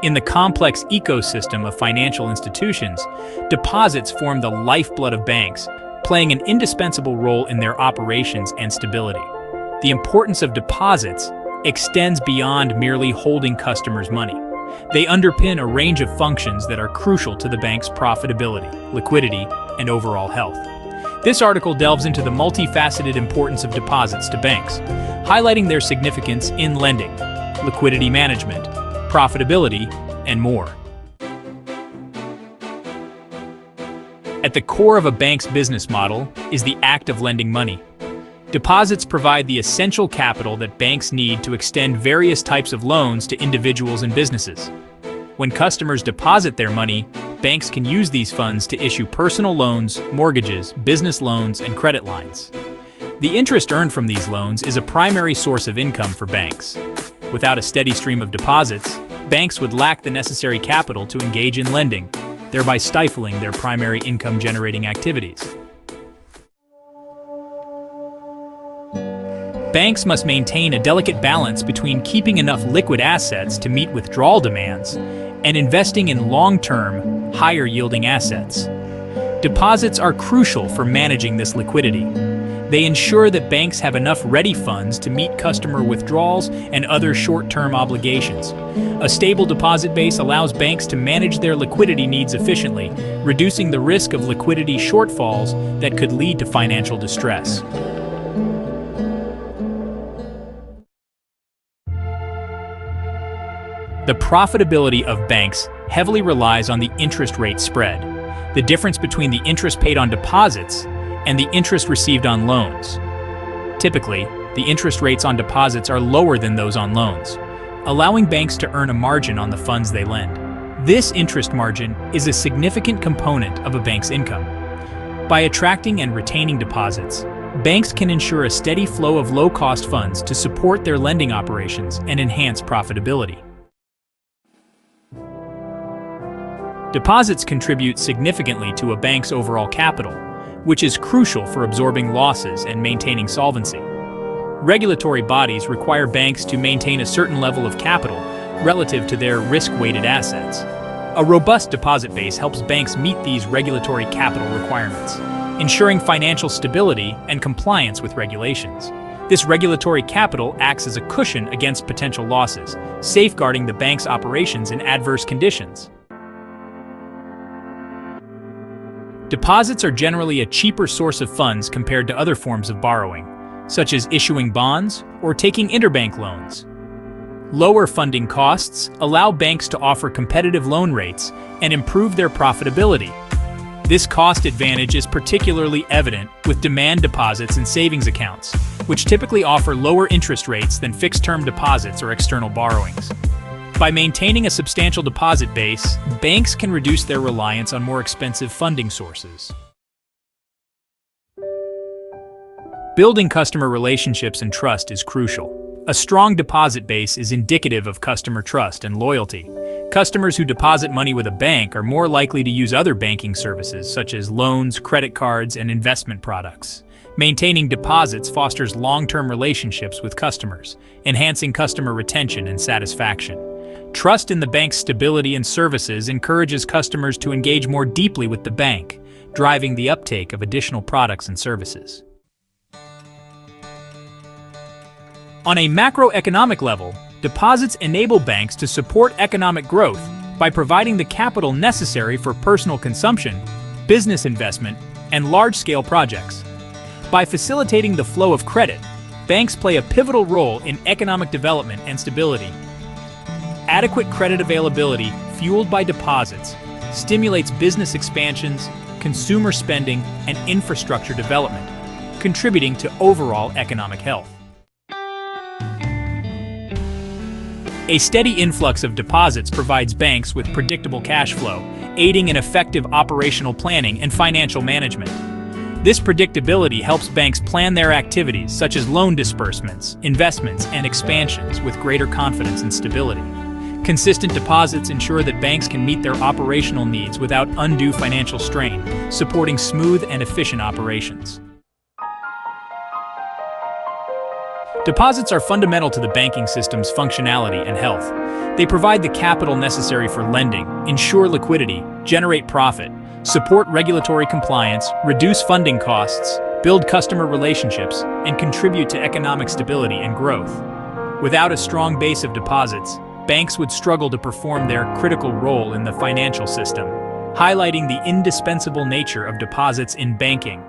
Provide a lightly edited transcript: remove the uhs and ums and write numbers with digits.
In the complex ecosystem of financial institutions, deposits form the lifeblood of banks, playing an indispensable role in their operations and stability. The importance of deposits extends beyond merely holding customers' money. They underpin a range of functions that are crucial to the bank's profitability, liquidity, and overall health. This article delves into the multifaceted importance of deposits to banks, highlighting their significance in lending, liquidity management, profitability, and more. At the core of a bank's business model is the act of lending money. Deposits provide the essential capital that banks need to extend various types of loans to individuals and businesses. When customers deposit their money, banks can use these funds to issue personal loans, mortgages, business loans, and credit lines. The interest earned from these loans is a primary source of income for banks. Without a steady stream of deposits, banks would lack the necessary capital to engage in lending, thereby stifling their primary income-generating activities. Banks must maintain a delicate balance between keeping enough liquid assets to meet withdrawal demands and investing in long-term, higher-yielding assets. Deposits are crucial for managing this liquidity. They ensure that banks have enough ready funds to meet customer withdrawals and other short-term obligations. A stable deposit base allows banks to manage their liquidity needs efficiently, reducing the risk of liquidity shortfalls that could lead to financial distress. The profitability of banks heavily relies on the interest rate spread, the difference between the interest paid on deposits and the interest received on loans. Typically, the interest rates on deposits are lower than those on loans, allowing banks to earn a margin on the funds they lend. This interest margin is a significant component of a bank's income. By attracting and retaining deposits, banks can ensure a steady flow of low-cost funds to support their lending operations and enhance profitability. Deposits contribute significantly to a bank's overall capital, which is crucial for absorbing losses and maintaining solvency. Regulatory bodies require banks to maintain a certain level of capital relative to their risk-weighted assets. A robust deposit base helps banks meet these regulatory capital requirements, ensuring financial stability and compliance with regulations. This regulatory capital acts as a cushion against potential losses, safeguarding the bank's operations in adverse conditions. Deposits are generally a cheaper source of funds compared to other forms of borrowing, such as issuing bonds or taking interbank loans. Lower funding costs allow banks to offer competitive loan rates and improve their profitability. This cost advantage is particularly evident with demand deposits and savings accounts, which typically offer lower interest rates than fixed-term deposits or external borrowings. By maintaining a substantial deposit base, banks can reduce their reliance on more expensive funding sources. Building customer relationships and trust is crucial. A strong deposit base is indicative of customer trust and loyalty. Customers who deposit money with a bank are more likely to use other banking services such as loans, credit cards, and investment products. Maintaining deposits fosters long-term relationships with customers, enhancing customer retention and satisfaction. Trust in the bank's stability and services encourages customers to engage more deeply with the bank, driving the uptake of additional products and services. On a macroeconomic level, deposits enable banks to support economic growth by providing the capital necessary for personal consumption, business investment, and large-scale projects. By facilitating the flow of credit, banks play a pivotal role in economic development and stability. Adequate credit availability, fueled by deposits, stimulates business expansions, consumer spending, and infrastructure development, contributing to overall economic health. A steady influx of deposits provides banks with predictable cash flow, aiding in effective operational planning and financial management. This predictability helps banks plan their activities, such as loan disbursements, investments, and expansions, with greater confidence and stability. Consistent deposits ensure that banks can meet their operational needs without undue financial strain, supporting smooth and efficient operations. Deposits are fundamental to the banking system's functionality and health. They provide the capital necessary for lending, ensure liquidity, generate profit, support regulatory compliance, reduce funding costs, build customer relationships, and contribute to economic stability and growth. Without a strong base of deposits, banks would struggle to perform their critical role in the financial system, highlighting the indispensable nature of deposits in banking.